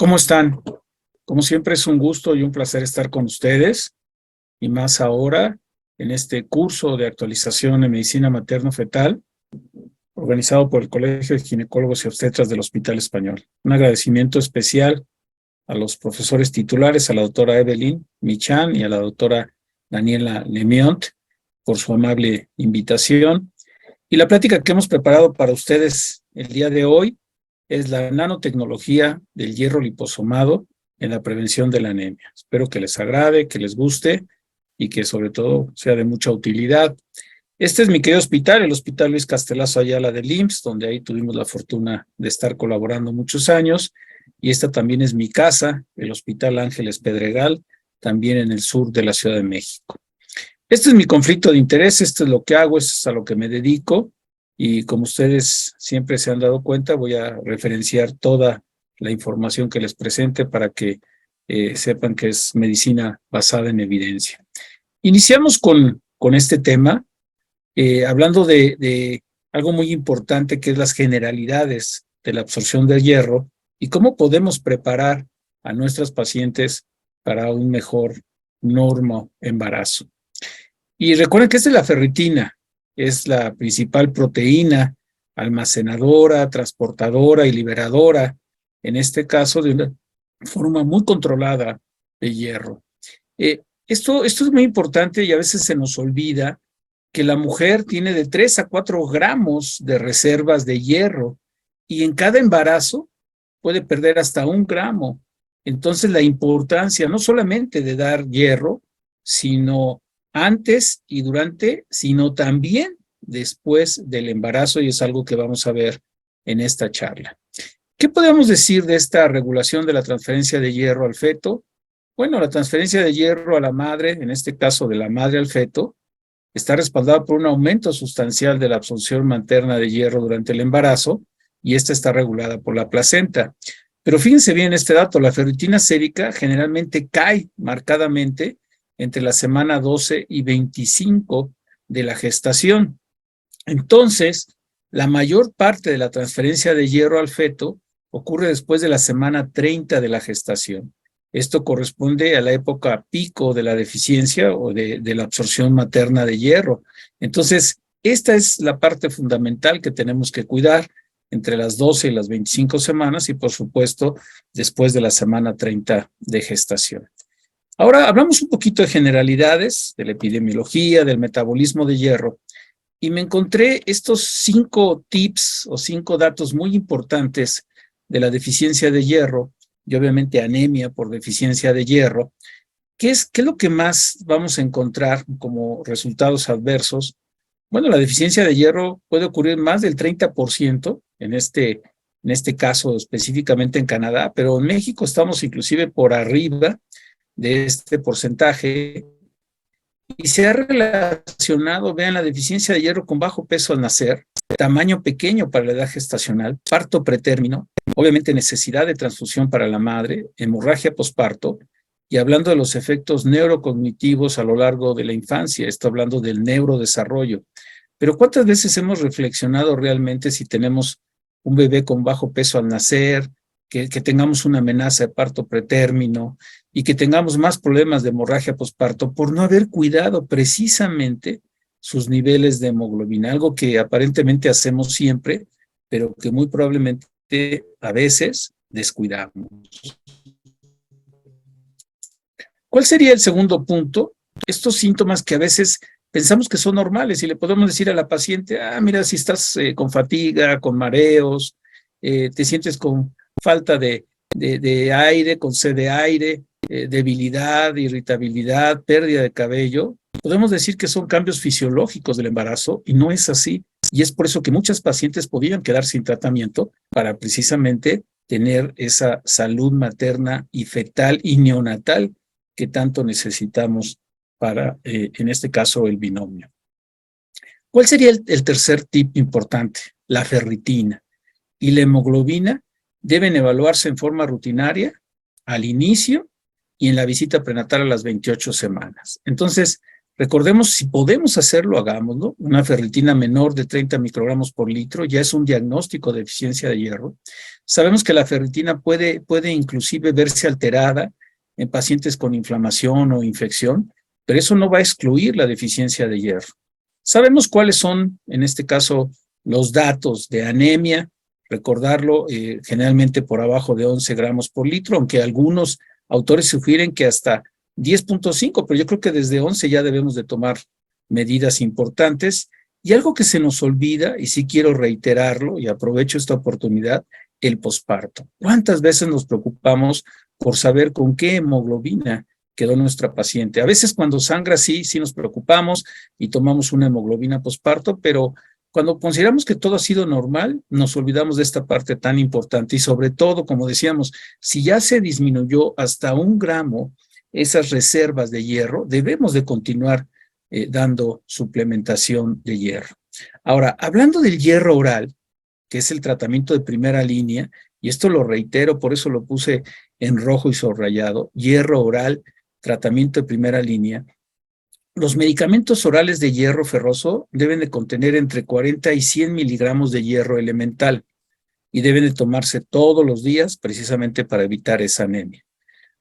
¿Cómo están? Como siempre es un gusto y un placer estar con ustedes, y más ahora en este curso de actualización en medicina materno-fetal, organizado por el Colegio de Ginecólogos y Obstetras del Hospital Español. Un agradecimiento especial a los profesores titulares, a la doctora Evelyn Michan y a la doctora Daniela Lemiont por su amable invitación. Y la plática que hemos preparado para ustedes el día de hoy es la nanotecnología del hierro liposomado en la prevención de la anemia. Espero que les agrade, que les guste y que sobre todo sea de mucha utilidad. Este es mi querido hospital, el Hospital Luis Castelazo Ayala del IMSS, donde ahí tuvimos la fortuna de estar colaborando muchos años. Y esta también es mi casa, el Hospital Ángeles Pedregal, también en el sur de la Ciudad de México. Este es mi conflicto de interés, esto es lo que hago, esto es a lo que me dedico. Y como ustedes siempre se han dado cuenta, voy a referenciar toda la información que les presente para que sepan que es medicina basada en evidencia. Iniciamos con este tema, hablando de algo muy importante que es las generalidades de la absorción del hierro y cómo podemos preparar a nuestras pacientes para un mejor normo embarazo. Y recuerden que esta es la ferritina, es la principal proteína almacenadora, transportadora y liberadora, en este caso de una forma muy controlada de hierro. Esto es muy importante y a veces se nos olvida que la mujer tiene de 3 a 4 gramos de reservas de hierro y en cada embarazo puede perder hasta 1 gramo. Entonces la importancia no solamente de dar hierro, sino antes y durante, sino también después del embarazo, y es algo que vamos a ver en esta charla. ¿Qué podemos decir de esta regulación de la transferencia de hierro al feto? Bueno, la transferencia de hierro a la madre, en este caso de la madre al feto, está respaldada por un aumento sustancial de la absorción materna de hierro durante el embarazo, y esta está regulada por la placenta. Pero fíjense bien este dato, la ferritina sérica generalmente cae marcadamente entre la semana 12 y 25 de la gestación. Entonces, la mayor parte de la transferencia de hierro al feto ocurre después de la semana 30 de la gestación. Esto corresponde a la época pico de la deficiencia o de la absorción materna de hierro. Entonces, esta es la parte fundamental que tenemos que cuidar entre las 12 y las 25 semanas y, por supuesto, después de la semana 30 de gestación. Ahora hablamos un poquito de generalidades, de la epidemiología, del metabolismo de hierro, y me encontré estos 5 tips o 5 datos muy importantes de la deficiencia de hierro y obviamente anemia por deficiencia de hierro. ¿Qué es lo que más vamos a encontrar como resultados adversos? Bueno, la deficiencia de hierro puede ocurrir más del 30% en este caso específicamente en Canadá, pero en México estamos inclusive por arriba de este porcentaje, y se ha relacionado, vean, la deficiencia de hierro con bajo peso al nacer, tamaño pequeño para la edad gestacional, parto pretérmino, obviamente necesidad de transfusión para la madre, hemorragia posparto, y hablando de los efectos neurocognitivos a lo largo de la infancia, esto hablando del neurodesarrollo. Pero ¿cuántas veces hemos reflexionado realmente si tenemos un bebé con bajo peso al nacer, que tengamos una amenaza de parto pretérmino y que tengamos más problemas de hemorragia posparto por no haber cuidado precisamente sus niveles de hemoglobina? Algo que aparentemente hacemos siempre, pero que muy probablemente a veces descuidamos. ¿Cuál sería el segundo punto? Estos síntomas que a veces pensamos que son normales y le podemos decir a la paciente, mira, si estás con fatiga, con mareos, te sientes con falta de aire, con sed de aire, debilidad, irritabilidad, pérdida de cabello, podemos decir que son cambios fisiológicos del embarazo, y no es así. Y es por eso que muchas pacientes podrían quedar sin tratamiento para precisamente tener esa salud materna y fetal y neonatal que tanto necesitamos para, en este caso, el binomio. ¿Cuál sería el tercer tip importante? La ferritina y la hemoglobina deben evaluarse en forma rutinaria al inicio y en la visita prenatal a las 28 semanas. Entonces, Recordemos, si podemos hacerlo, hagámoslo. Una ferritina menor de 30 microgramos por litro ya es un diagnóstico de deficiencia de hierro. Sabemos que la ferritina puede inclusive verse alterada en pacientes con inflamación o infección, pero eso no va a excluir la deficiencia de hierro. Sabemos cuáles son, en este caso, los datos de anemia. Recordarlo, generalmente por abajo de 11 gramos por litro, aunque algunos autores sugieren que hasta 10.5, pero yo creo que desde 11 ya debemos de tomar medidas importantes. Y algo que se nos olvida, y sí quiero reiterarlo, y aprovecho esta oportunidad, el posparto. ¿Cuántas veces nos preocupamos por saber con qué hemoglobina quedó nuestra paciente? A veces cuando sangra sí nos preocupamos y tomamos una hemoglobina posparto, pero cuando consideramos que todo ha sido normal, nos olvidamos de esta parte tan importante y sobre todo, como decíamos, si ya se disminuyó hasta 1 gramo esas reservas de hierro, debemos de continuar dando suplementación de hierro. Ahora, hablando del hierro oral, que es el tratamiento de primera línea, y esto lo reitero, por eso lo puse en rojo y subrayado, hierro oral, tratamiento de primera línea. Los medicamentos orales de hierro ferroso deben de contener entre 40 y 100 miligramos de hierro elemental y deben de tomarse todos los días precisamente para evitar esa anemia.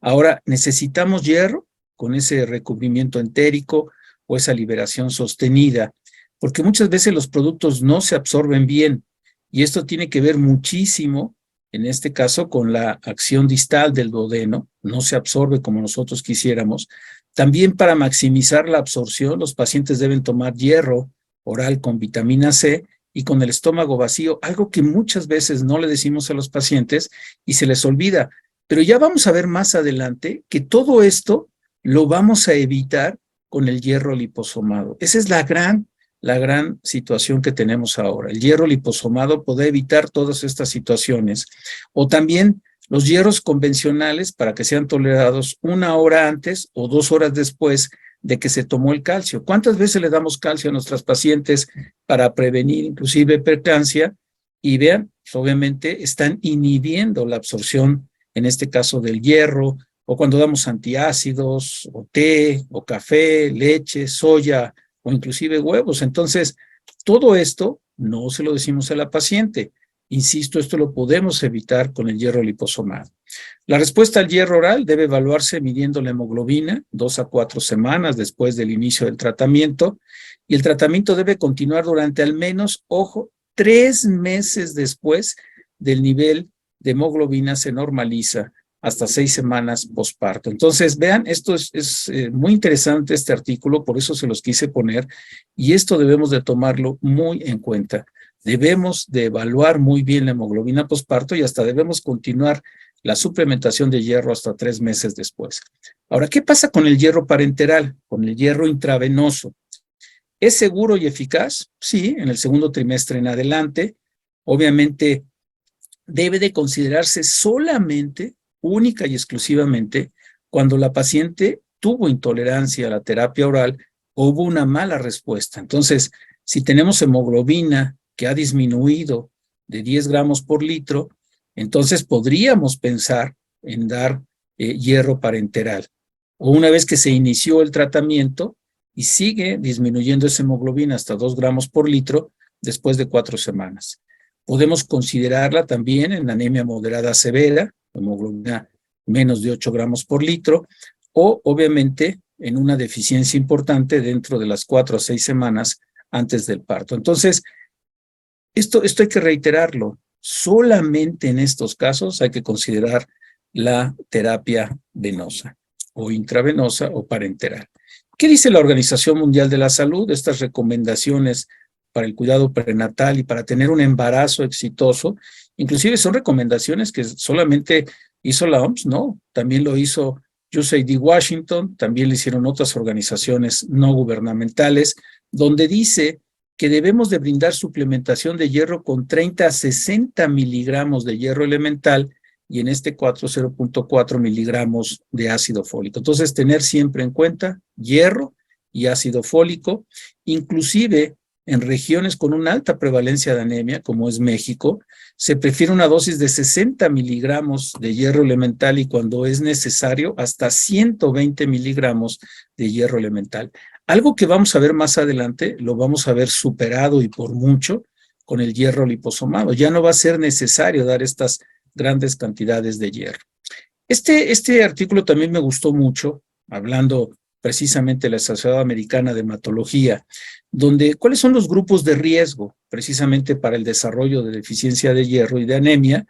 Ahora, necesitamos hierro con ese recubrimiento entérico o esa liberación sostenida, porque muchas veces los productos no se absorben bien y esto tiene que ver muchísimo, en este caso, con la acción distal del duodeno, no se absorbe como nosotros quisiéramos. También para maximizar la absorción, los pacientes deben tomar hierro oral con vitamina C y con el estómago vacío, algo que muchas veces no le decimos a los pacientes y se les olvida. Pero ya vamos a ver más adelante que todo esto lo vamos a evitar con el hierro liposomado. Esa es la gran situación que tenemos ahora. El hierro liposomado puede evitar todas estas situaciones. O también los hierros convencionales para que sean tolerados 1 hora antes o 2 horas después de que se tomó el calcio. ¿Cuántas veces le damos calcio a nuestras pacientes para prevenir inclusive preeclampsia? Y vean, pues obviamente están inhibiendo la absorción, en este caso del hierro, o cuando damos antiácidos, o té, o café, leche, soya, o inclusive huevos. Entonces, todo esto no se lo decimos a la paciente. Insisto, esto lo podemos evitar con el hierro liposomado. La respuesta al hierro oral debe evaluarse midiendo la hemoglobina 2 a 4 semanas después del inicio del tratamiento y el tratamiento debe continuar durante al menos, ojo, 3 meses después del nivel de hemoglobina se normaliza hasta 6 semanas posparto. Entonces, vean, esto es muy interesante este artículo, por eso se los quise poner, y esto debemos de tomarlo muy en cuenta. Debemos de evaluar muy bien la hemoglobina posparto y hasta debemos continuar la suplementación de hierro hasta 3 meses después. Ahora, ¿qué pasa con el hierro parenteral, con el hierro intravenoso? ¿Es seguro y eficaz? Sí, en el segundo trimestre en adelante. Obviamente, debe de considerarse solamente, única y exclusivamente, cuando la paciente tuvo intolerancia a la terapia oral o hubo una mala respuesta. Entonces, si tenemos hemoglobina que ha disminuido de 10 gramos por litro, entonces podríamos pensar en dar hierro parenteral. O una vez que se inició el tratamiento y sigue disminuyendo esa hemoglobina hasta 2 gramos por litro después de 4 semanas. Podemos considerarla también en anemia moderada severa, hemoglobina menos de 8 gramos por litro, o obviamente en una deficiencia importante dentro de las 4 a 6 semanas antes del parto. Entonces, esto hay que reiterarlo. Solamente en estos casos hay que considerar la terapia venosa o intravenosa o parenteral. ¿Qué dice la Organización Mundial de la Salud? Estas recomendaciones para el cuidado prenatal y para tener un embarazo exitoso, inclusive son recomendaciones que solamente hizo la OMS, no, también lo hizo USAID Washington, también lo hicieron otras organizaciones no gubernamentales, donde dice que debemos de brindar suplementación de hierro con 30 a 60 miligramos de hierro elemental y en este 0.4 miligramos de ácido fólico. Entonces, tener siempre en cuenta hierro y ácido fólico, inclusive en regiones con una alta prevalencia de anemia, como es México, se prefiere una dosis de 60 miligramos de hierro elemental y cuando es necesario, hasta 120 miligramos de hierro elemental. Algo que vamos a ver más adelante, lo vamos a ver superado y por mucho con el hierro liposomado. Ya no va a ser necesario dar estas grandes cantidades de hierro. Este artículo también me gustó mucho, hablando precisamente de la Sociedad Americana de Hematología, donde cuáles son los grupos de riesgo precisamente para el desarrollo de deficiencia de hierro y de anemia.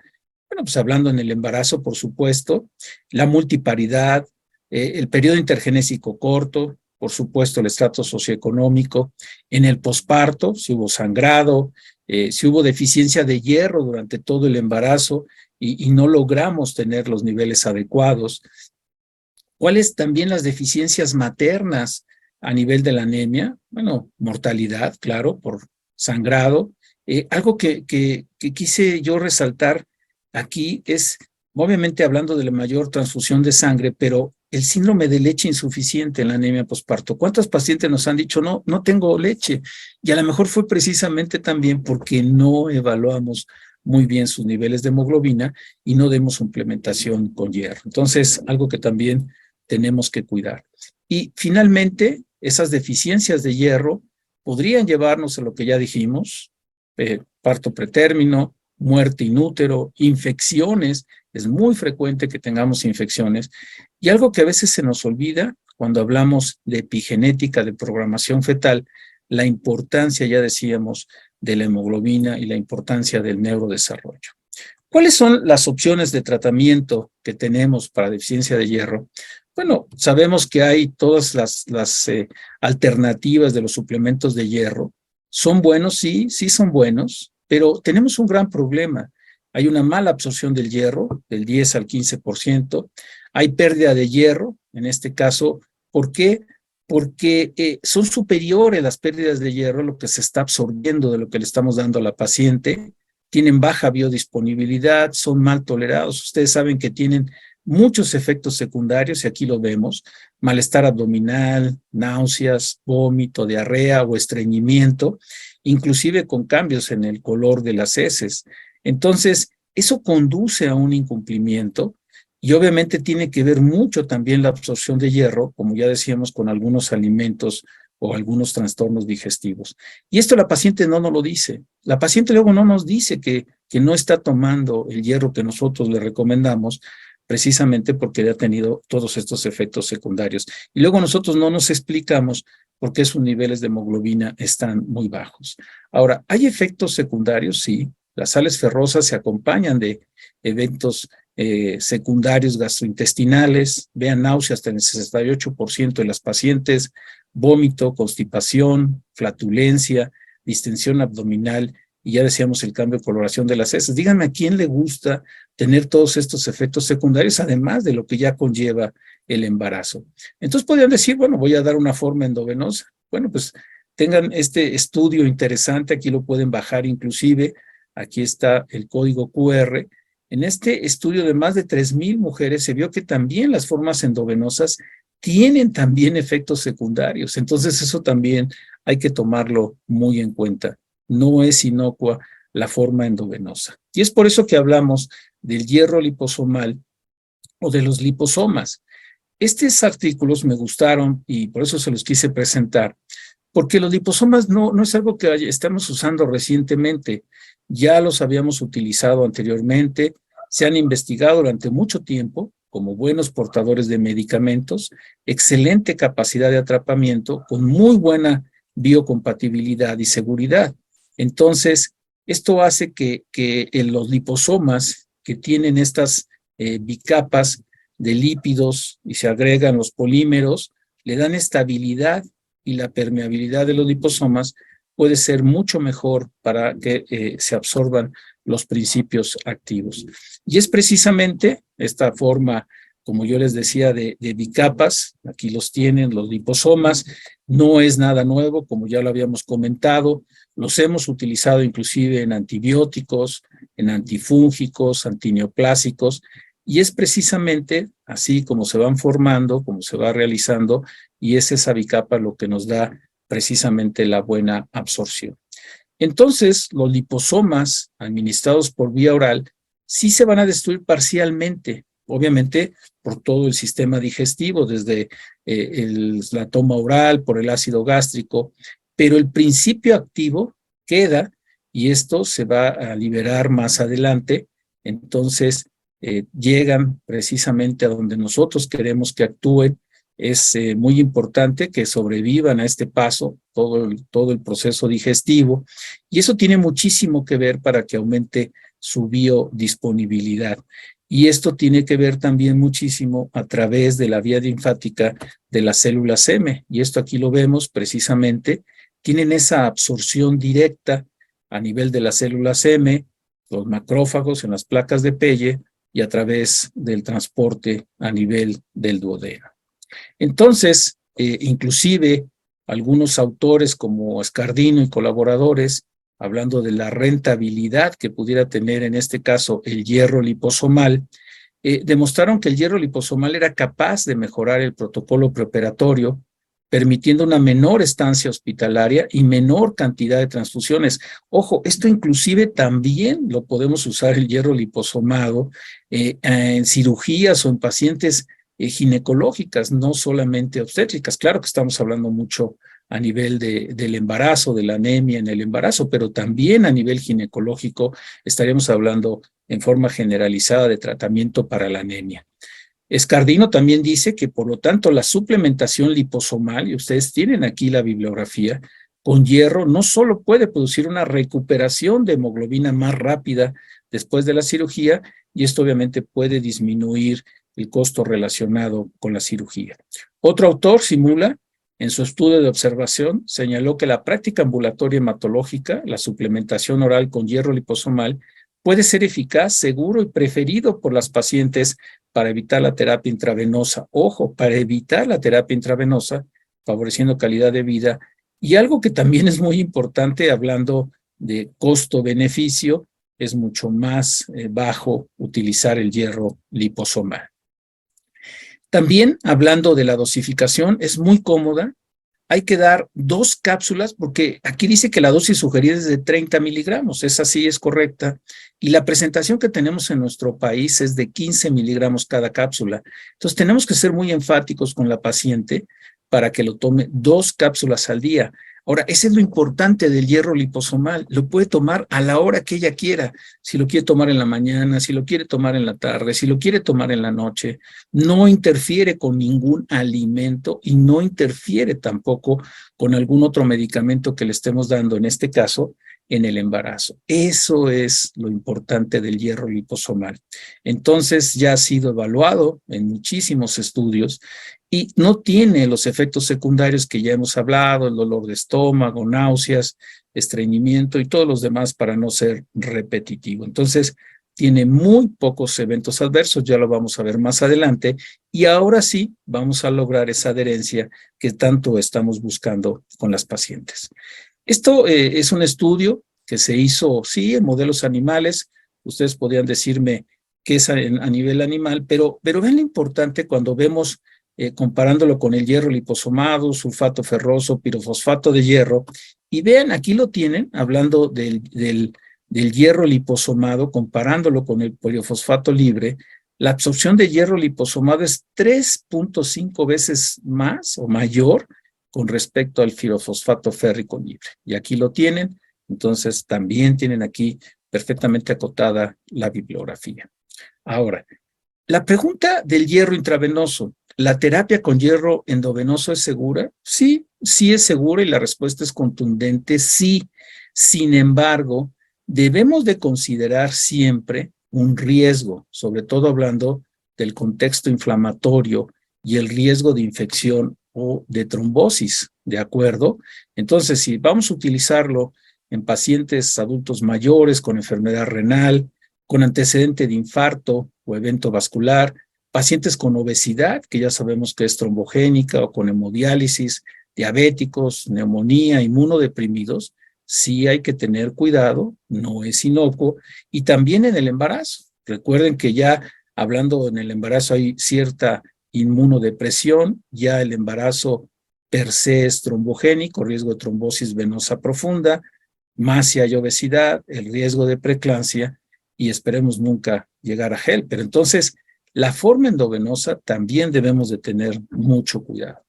Bueno, pues hablando en el embarazo, por supuesto, la multiparidad, el periodo intergenésico corto, por supuesto, el estrato socioeconómico, en el posparto, si hubo sangrado, si hubo deficiencia de hierro durante todo el embarazo y no logramos tener los niveles adecuados. ¿Cuáles también las deficiencias maternas a nivel de la anemia? Bueno, mortalidad, claro, por sangrado. Algo que quise yo resaltar aquí es, obviamente hablando de la mayor transfusión de sangre, pero el síndrome de leche insuficiente en la anemia posparto. ¿Cuántos pacientes nos han dicho, no tengo leche? Y a lo mejor fue precisamente también porque no evaluamos muy bien sus niveles de hemoglobina y no demos suplementación con hierro. Entonces, algo que también tenemos que cuidar. Y finalmente, esas deficiencias de hierro podrían llevarnos a lo que ya dijimos, parto pretérmino, muerte in útero, infecciones. Es muy frecuente que tengamos infecciones. Y algo que a veces se nos olvida cuando hablamos de epigenética, de programación fetal, la importancia, ya decíamos, de la hemoglobina y la importancia del neurodesarrollo. ¿Cuáles son las opciones de tratamiento que tenemos para deficiencia de hierro? Bueno, sabemos que hay todas las alternativas de los suplementos de hierro. ¿Son buenos? Sí, sí son buenos, pero tenemos un gran problema. Hay una mala absorción del hierro, del 10 al 15%. Hay pérdida de hierro, en este caso. ¿Por qué? Porque son superiores las pérdidas de hierro a lo que se está absorbiendo de lo que le estamos dando a la paciente. Tienen baja biodisponibilidad, son mal tolerados. Ustedes saben que tienen muchos efectos secundarios, y aquí lo vemos: malestar abdominal, náuseas, vómito, diarrea o estreñimiento, inclusive con cambios en el color de las heces. Entonces, eso conduce a un incumplimiento y obviamente tiene que ver mucho también la absorción de hierro, como ya decíamos, con algunos alimentos o algunos trastornos digestivos. Y esto la paciente no nos lo dice. La paciente luego no nos dice que no está tomando el hierro que nosotros le recomendamos, precisamente porque ha tenido todos estos efectos secundarios. Y luego nosotros no nos explicamos por qué sus niveles de hemoglobina están muy bajos. Ahora, ¿hay efectos secundarios? Sí. Las sales ferrosas se acompañan de eventos secundarios gastrointestinales. Vean, náuseas hasta en el 68% de las pacientes, vómito, constipación, flatulencia, distensión abdominal, y ya decíamos el cambio de coloración de las heces. Díganme a quién le gusta tener todos estos efectos secundarios, además de lo que ya conlleva el embarazo. Entonces podrían decir, bueno, voy a dar una forma endovenosa. Bueno, pues tengan este estudio interesante, aquí lo pueden bajar inclusive, aquí está el código QR. En este estudio de más de 3,000 mujeres se vio que también las formas endovenosas tienen también efectos secundarios. Entonces eso también hay que tomarlo muy en cuenta. No es inocua la forma endovenosa. Y es por eso que hablamos del hierro liposomal o de los liposomas. Estos artículos me gustaron y por eso se los quise presentar, porque los liposomas no es algo que estamos usando recientemente. Ya los habíamos utilizado anteriormente, se han investigado durante mucho tiempo como buenos portadores de medicamentos, excelente capacidad de atrapamiento, con muy buena biocompatibilidad y seguridad. Entonces, esto hace que los liposomas que tienen estas bicapas de lípidos y se agregan los polímeros, le dan estabilidad, y la permeabilidad de los liposomas puede ser mucho mejor para que se absorban los principios activos. Y es precisamente esta forma, como yo les decía, de bicapas. Aquí los tienen, los liposomas. No es nada nuevo, como ya lo habíamos comentado. Los hemos utilizado inclusive en antibióticos, en antifúngicos, antineoplásicos, y es precisamente así como se van formando, como se va realizando, y es esa bicapa lo que nos da precisamente la buena absorción. Entonces, los liposomas administrados por vía oral sí se van a destruir parcialmente, obviamente por todo el sistema digestivo, desde la toma oral, por el ácido gástrico, pero el principio activo queda y esto se va a liberar más adelante. Entonces llegan precisamente a donde nosotros queremos que actúen. Es muy importante que sobrevivan a este paso, todo el proceso digestivo, y eso tiene muchísimo que ver para que aumente su biodisponibilidad. Y esto tiene que ver también muchísimo a través de la vía linfática de las células M, y esto aquí lo vemos precisamente, tienen esa absorción directa a nivel de las células M, los macrófagos en las placas de Pelle y a través del transporte a nivel del duodeno. Entonces, inclusive algunos autores como Scardino y colaboradores, hablando de la rentabilidad que pudiera tener en este caso el hierro liposomal, demostraron que el hierro liposomal era capaz de mejorar el protocolo preoperatorio, permitiendo una menor estancia hospitalaria y menor cantidad de transfusiones. Ojo, esto inclusive también lo podemos usar el hierro liposomado en cirugías o en pacientes ginecológicas, no solamente obstétricas. Claro que estamos hablando mucho a nivel del embarazo, de la anemia en el embarazo, pero también a nivel ginecológico estaríamos hablando en forma generalizada de tratamiento para la anemia. Scardino también dice que, por lo tanto, la suplementación liposomal, y ustedes tienen aquí la bibliografía, con hierro no solo puede producir una recuperación de hemoglobina más rápida después de la cirugía, y esto obviamente puede disminuir el costo relacionado con la cirugía. Otro autor, Simula, en su estudio de observación, señaló que la práctica ambulatoria hematológica, la suplementación oral con hierro liposomal, puede ser eficaz, seguro y preferido por las pacientes para evitar la terapia intravenosa. Ojo, para evitar la terapia intravenosa, favoreciendo calidad de vida. Y algo que también es muy importante, hablando de costo-beneficio, es mucho más bajo utilizar el hierro liposomal. También, hablando de la dosificación, es muy cómoda. Hay que dar 2 cápsulas, porque aquí dice que la dosis sugerida es de 30 miligramos, esa sí es correcta, y la presentación que tenemos en nuestro país es de 15 miligramos cada cápsula. Entonces tenemos que ser muy enfáticos con la paciente para que lo tome 2 cápsulas al día. Ahora, ese es lo importante del hierro liposomal, lo puede tomar a la hora que ella quiera, si lo quiere tomar en la mañana, si lo quiere tomar en la tarde, si lo quiere tomar en la noche. No interfiere con ningún alimento y no interfiere tampoco con algún otro medicamento que le estemos dando, en este caso, en el embarazo. Eso es lo importante del hierro liposomal. Entonces, ya ha sido evaluado en muchísimos estudios y no tiene los efectos secundarios que ya hemos hablado, el dolor de estómago, náuseas, estreñimiento y todos los demás, para no ser repetitivo. Entonces, tiene muy pocos eventos adversos, ya lo vamos a ver más adelante, y ahora sí vamos a lograr esa adherencia que tanto estamos buscando con las pacientes. Esto es un estudio que se hizo, sí, en modelos animales. Ustedes podrían decirme qué es a nivel animal, pero vean lo importante cuando vemos, comparándolo con el hierro liposomado, sulfato ferroso, pirofosfato de hierro, y vean, aquí lo tienen, hablando del hierro liposomado, comparándolo con el pirofosfato libre. La absorción de hierro liposomado es 3.5 veces más o mayor con respecto al pirofosfato férrico libre. Y aquí lo tienen, entonces también tienen aquí perfectamente acotada la bibliografía. Ahora, la pregunta del hierro intravenoso, ¿la terapia con hierro endovenoso es segura? Sí, sí es segura, y la respuesta es contundente, sí. Sin embargo, debemos de considerar siempre un riesgo, sobre todo hablando del contexto inflamatorio y el riesgo de infección o de trombosis, ¿de acuerdo? Entonces, si vamos a utilizarlo en pacientes adultos mayores con enfermedad renal, con antecedente de infarto o evento vascular, pacientes con obesidad, que ya sabemos que es trombogénica, o con hemodiálisis, diabéticos, neumonía, inmunodeprimidos, sí hay que tener cuidado, no es inocuo, y también en el embarazo. Recuerden que ya hablando en el embarazo hay cierta inmunodepresión, ya el embarazo per se es trombogénico, riesgo de trombosis venosa profunda, más si hay obesidad, el riesgo de preeclampsia, y esperemos nunca llegar a HELP. Pero entonces, la forma endovenosa también debemos de tener mucho cuidado.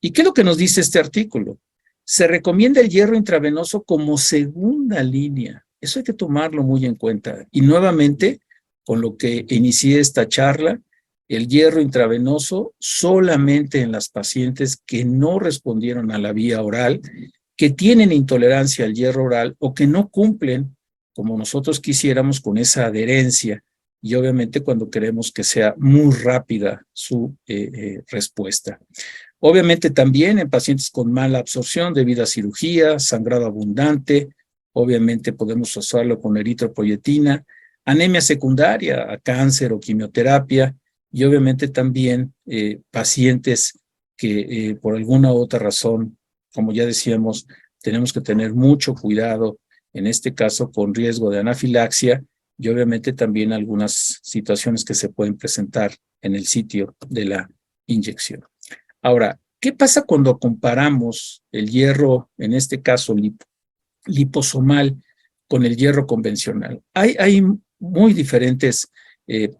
¿Y qué es lo que nos dice este artículo? Se recomienda el hierro intravenoso como segunda línea. Eso hay que tomarlo muy en cuenta. Y nuevamente, con lo que inicié esta charla, el hierro intravenoso solamente en las pacientes que no respondieron a la vía oral, que tienen intolerancia al hierro oral o que no cumplen como nosotros quisiéramos con esa adherencia, y obviamente cuando queremos que sea muy rápida su respuesta. Obviamente también en pacientes con mala absorción debido a cirugía, sangrado abundante, obviamente podemos usarlo con eritropoyetina, anemia secundaria a cáncer o quimioterapia, y obviamente también pacientes que por alguna u otra razón, como ya decíamos, tenemos que tener mucho cuidado, en este caso con riesgo de anafilaxia, y obviamente también algunas situaciones que se pueden presentar en el sitio de la inyección. Ahora, ¿qué pasa cuando comparamos el hierro, en este caso liposomal, con el hierro convencional? Hay muy diferentes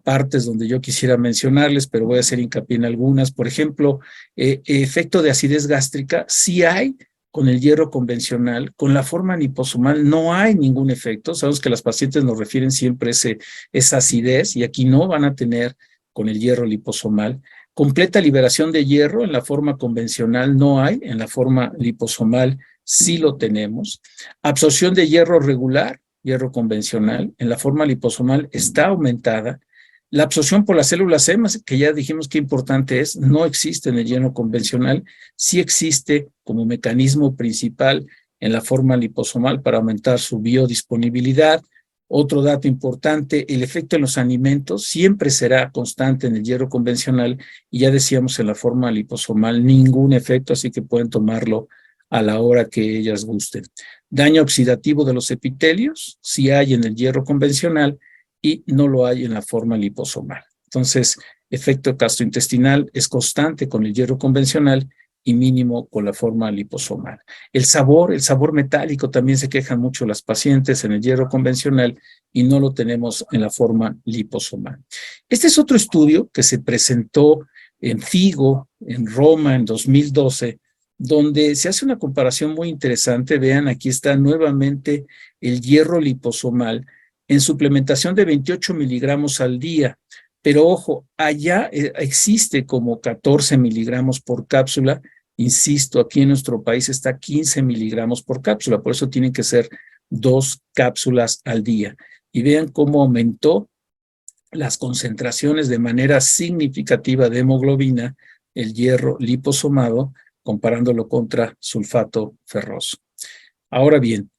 partes donde yo quisiera mencionarles, pero voy a hacer hincapié en algunas. Por ejemplo, efecto de acidez gástrica, sí hay con el hierro convencional. Con la forma liposomal no hay ningún efecto. Sabemos que las pacientes nos refieren siempre esa acidez, y aquí no van a tener con el hierro liposomal. Completa liberación de hierro en la forma convencional no hay, en la forma liposomal sí lo tenemos. Absorción de hierro regular, hierro convencional, en la forma liposomal está aumentada. La absorción por las células M, que ya dijimos que importante es, no existe en el hierro convencional, sí existe como mecanismo principal en la forma liposomal para aumentar su biodisponibilidad. Otro dato importante, el efecto en los alimentos siempre será constante en el hierro convencional, y ya decíamos en la forma liposomal ningún efecto, así que pueden tomarlo a la hora que ellas gusten. Daño oxidativo de los epitelios, sí hay en el hierro convencional y no lo hay en la forma liposomal. Entonces, efecto gastrointestinal es constante con el hierro convencional y mínimo con la forma liposomal. El sabor metálico también se quejan mucho las pacientes en el hierro convencional y no lo tenemos en la forma liposomal. Este es otro estudio que se presentó en FIGO, en Roma, en 2012, donde se hace una comparación muy interesante. Vean, aquí está nuevamente el hierro liposomal en suplementación de 28 miligramos al día. Pero ojo, allá existe como 14 miligramos por cápsula. Insisto, aquí en nuestro país está 15 miligramos por cápsula, por eso tienen que ser 2 cápsulas al día. Y vean cómo aumentó las concentraciones de manera significativa de hemoglobina, el hierro liposomado, comparándolo contra sulfato ferroso. Ahora bien,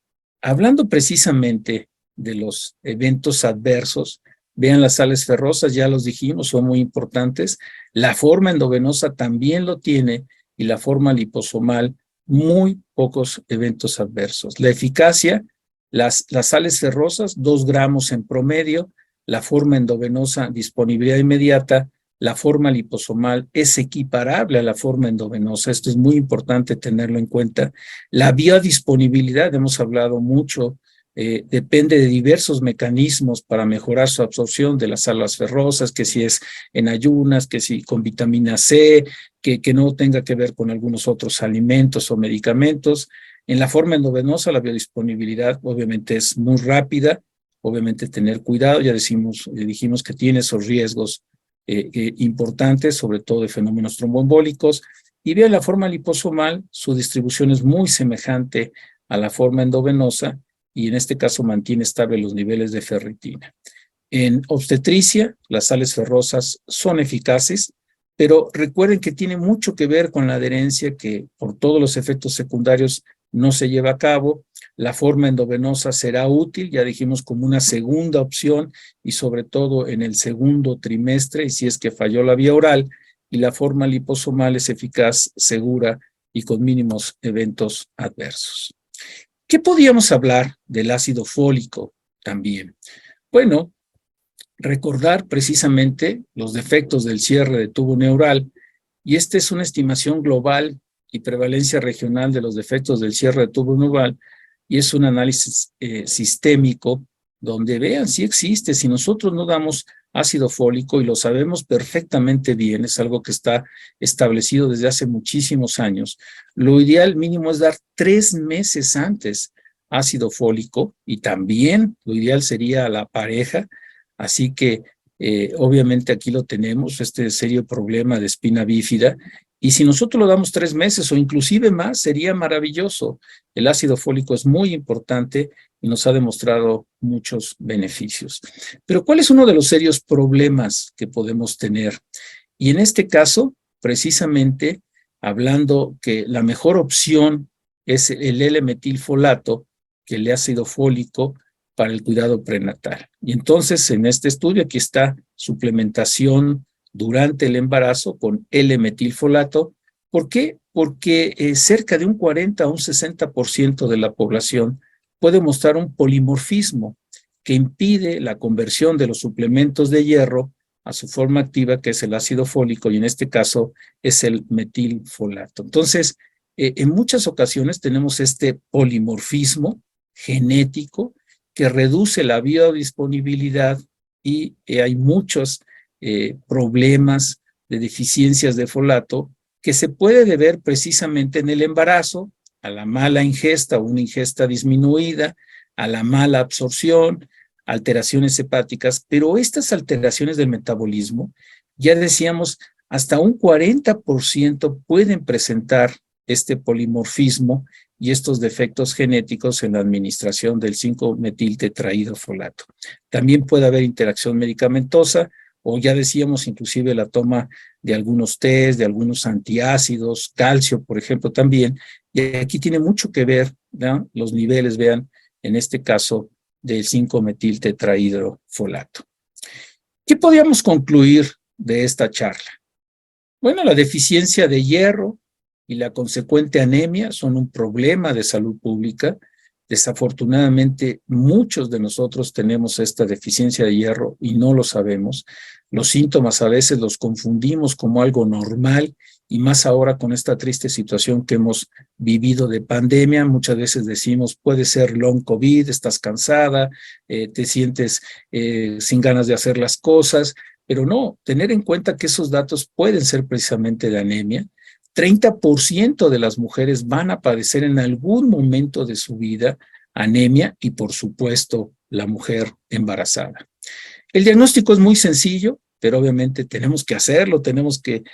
hablando precisamente de los eventos adversos, vean las sales ferrosas, ya los dijimos, son muy importantes. La forma endovenosa también lo tiene, y la forma liposomal, muy pocos eventos adversos. La eficacia, las sales ferrosas, 2 gramos en promedio. La forma endovenosa, disponibilidad inmediata. La forma liposomal es equiparable a la forma endovenosa. Esto es muy importante tenerlo en cuenta. La biodisponibilidad, hemos hablado mucho, depende de diversos mecanismos para mejorar su absorción de las sales ferrosas, que si es en ayunas, que si con vitamina C, que no tenga que ver con algunos otros alimentos o medicamentos. En la forma endovenosa, la biodisponibilidad obviamente es muy rápida, obviamente tener cuidado, ya dijimos que tiene esos riesgos importantes, sobre todo de fenómenos tromboembólicos. Y bien, la forma liposomal, su distribución es muy semejante a la forma endovenosa, y en este caso mantiene estables los niveles de ferritina. En obstetricia, las sales ferrosas son eficaces, pero recuerden que tiene mucho que ver con la adherencia, que por todos los efectos secundarios no se lleva a cabo. La forma endovenosa será útil, ya dijimos, como una segunda opción, y sobre todo en el segundo trimestre, y si es que falló la vía oral. Y la forma liposomal es eficaz, segura y con mínimos eventos adversos. ¿Qué podríamos hablar del ácido fólico también? Bueno, recordar precisamente los defectos del cierre de tubo neural, y esta es una estimación global y prevalencia regional de los defectos del cierre de tubo neural, y es un análisis sistémico donde vean si existe. Si nosotros no damos ácido fólico, y lo sabemos perfectamente bien, es algo que está establecido desde hace muchísimos años. Lo ideal mínimo es dar 3 meses antes ácido fólico, y también lo ideal sería a la pareja. Así que obviamente aquí lo tenemos, este serio problema de espina bífida, y si nosotros lo damos 3 meses o inclusive más, sería maravilloso. El ácido fólico es muy importante y nos ha demostrado muchos beneficios. Pero ¿cuál es uno de los serios problemas que podemos tener? Y en este caso, precisamente, hablando que la mejor opción es el L-metilfolato, que el ácido fólico, para el cuidado prenatal. Y entonces, en este estudio, aquí está suplementación durante el embarazo con L-metilfolato. ¿Por qué? Porque cerca de un 40 a un 60% de la población puede mostrar un polimorfismo que impide la conversión de los suplementos de hierro a su forma activa, que es el ácido fólico, y en este caso es el metilfolato. Entonces, en muchas ocasiones tenemos este polimorfismo genético que reduce la biodisponibilidad, y hay muchos problemas de deficiencias de folato que se puede deber precisamente en el embarazo, a la mala ingesta o una ingesta disminuida, a la mala absorción, alteraciones hepáticas, pero estas alteraciones del metabolismo, ya decíamos, hasta un 40% pueden presentar este polimorfismo y estos defectos genéticos en la administración del 5-metiltetraidrofolato. También puede haber interacción medicamentosa, o ya decíamos inclusive la toma de algunos tés, de algunos antiácidos, calcio, por ejemplo, también. Y aquí tiene mucho que ver, ¿no?, los niveles, vean, en este caso, del 5-metiltetraidrofolato. ¿Qué podríamos concluir de esta charla? Bueno, la deficiencia de hierro y la consecuente anemia son un problema de salud pública. Desafortunadamente, muchos de nosotros tenemos esta deficiencia de hierro y no lo sabemos. Los síntomas a veces los confundimos como algo normal, y más ahora con esta triste situación que hemos vivido de pandemia. Muchas veces decimos, puede ser long COVID, estás cansada, te sientes sin ganas de hacer las cosas, pero no, tener en cuenta que esos datos pueden ser precisamente de anemia. 30% de las mujeres van a padecer en algún momento de su vida anemia, y por supuesto la mujer embarazada. El diagnóstico es muy sencillo, pero obviamente tenemos que hacerlo, tenemos que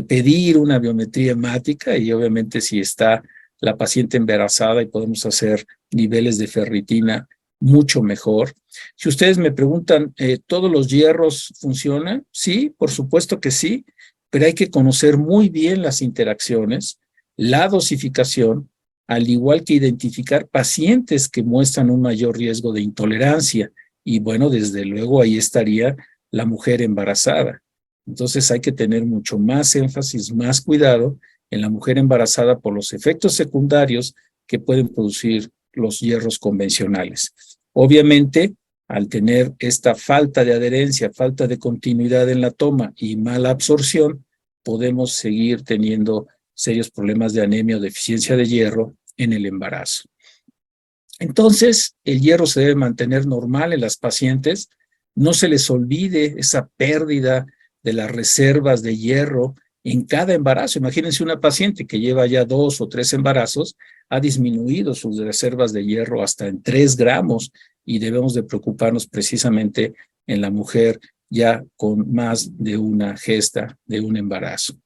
pedir una biometría hemática, y obviamente si está la paciente embarazada y podemos hacer niveles de ferritina, mucho mejor. Si ustedes me preguntan, ¿todos los hierros funcionan? Sí, por supuesto que sí, pero hay que conocer muy bien las interacciones, la dosificación, al igual que identificar pacientes que muestran un mayor riesgo de intolerancia. Y bueno, desde luego ahí estaría la mujer embarazada. Entonces hay que tener mucho más énfasis, más cuidado en la mujer embarazada por los efectos secundarios que pueden producir los hierros convencionales. Obviamente, al tener esta falta de adherencia, falta de continuidad en la toma y mala absorción, podemos seguir teniendo serios problemas de anemia o deficiencia de hierro en el embarazo. Entonces, el hierro se debe mantener normal en las pacientes. No se les olvide esa pérdida de las reservas de hierro en cada embarazo. Imagínense una paciente que lleva ya 2 o 3 embarazos, ha disminuido sus reservas de hierro hasta en 3 gramos, y debemos de preocuparnos precisamente en la mujer ya con más de una gesta, de un embarazo.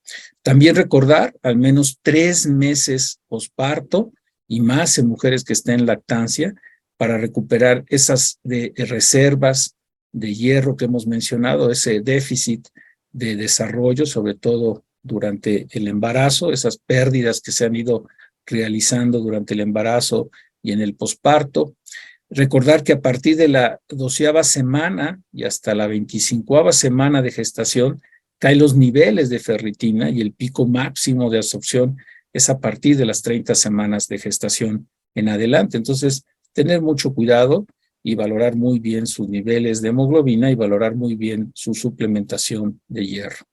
También recordar al menos 3 meses posparto y más en mujeres que estén en lactancia, para recuperar esas reservas de hierro que hemos mencionado, ese déficit de desarrollo, sobre todo durante el embarazo, esas pérdidas que se han ido realizando durante el embarazo y en el posparto. Recordar que a partir de la 12ª semana y hasta la 25ª semana de gestación caen los niveles de ferritina, y el pico máximo de absorción es a partir de las 30 semanas de gestación en adelante. Entonces, tener mucho cuidado y valorar muy bien sus niveles de hemoglobina y valorar muy bien su suplementación de hierro.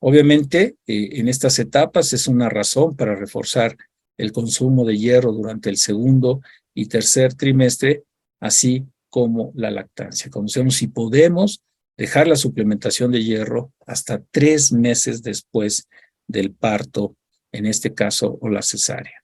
Obviamente, en estas etapas es una razón para reforzar el consumo de hierro durante el 2º y 3er trimestre, así como la lactancia. Conocemos si podemos dejar la suplementación de hierro hasta 3 meses después del parto, en este caso, o la cesárea.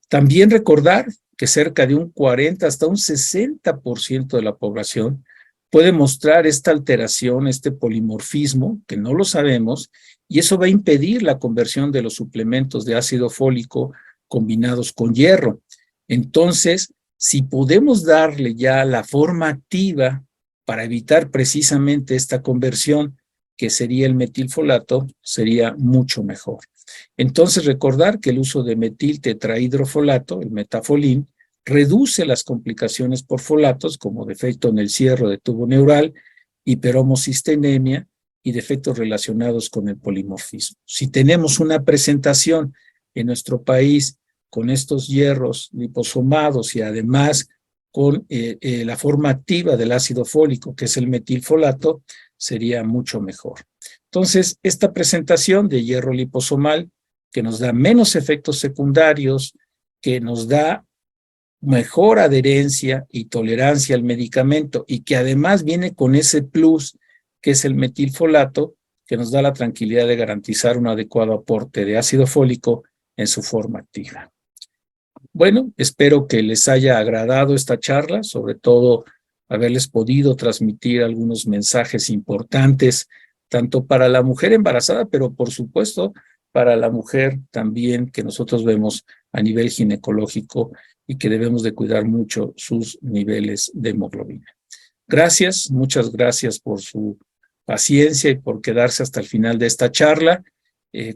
También recordar que cerca de un 40 hasta un 60% de la población puede mostrar esta alteración, este polimorfismo, que no lo sabemos, y eso va a impedir la conversión de los suplementos de ácido fólico combinados con hierro. Entonces, si podemos darle ya la forma activa para evitar precisamente esta conversión, que sería el metilfolato, sería mucho mejor. Entonces, recordar que el uso de metiltetrahidrofolato, el metafolín, reduce las complicaciones por folatos, como defecto en el cierre de tubo neural, hiperhomocisteínemia y defectos relacionados con el polimorfismo. Si tenemos una presentación en nuestro país con estos hierros liposomados y además con la forma activa del ácido fólico, que es el metilfolato, sería mucho mejor. Entonces, esta presentación de hierro liposomal, que nos da menos efectos secundarios, que nos da mejor adherencia y tolerancia al medicamento y que además viene con ese plus que es el metilfolato, que nos da la tranquilidad de garantizar un adecuado aporte de ácido fólico en su forma activa. Bueno, espero que les haya agradado esta charla, sobre todo haberles podido transmitir algunos mensajes importantes, tanto para la mujer embarazada, pero por supuesto para la mujer también que nosotros vemos a nivel ginecológico y que debemos de cuidar mucho sus niveles de hemoglobina. Gracias, muchas gracias por su paciencia y por quedarse hasta el final de esta charla.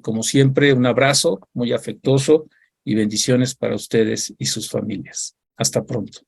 Como siempre, un abrazo muy afectuoso y bendiciones para ustedes y sus familias. Hasta pronto.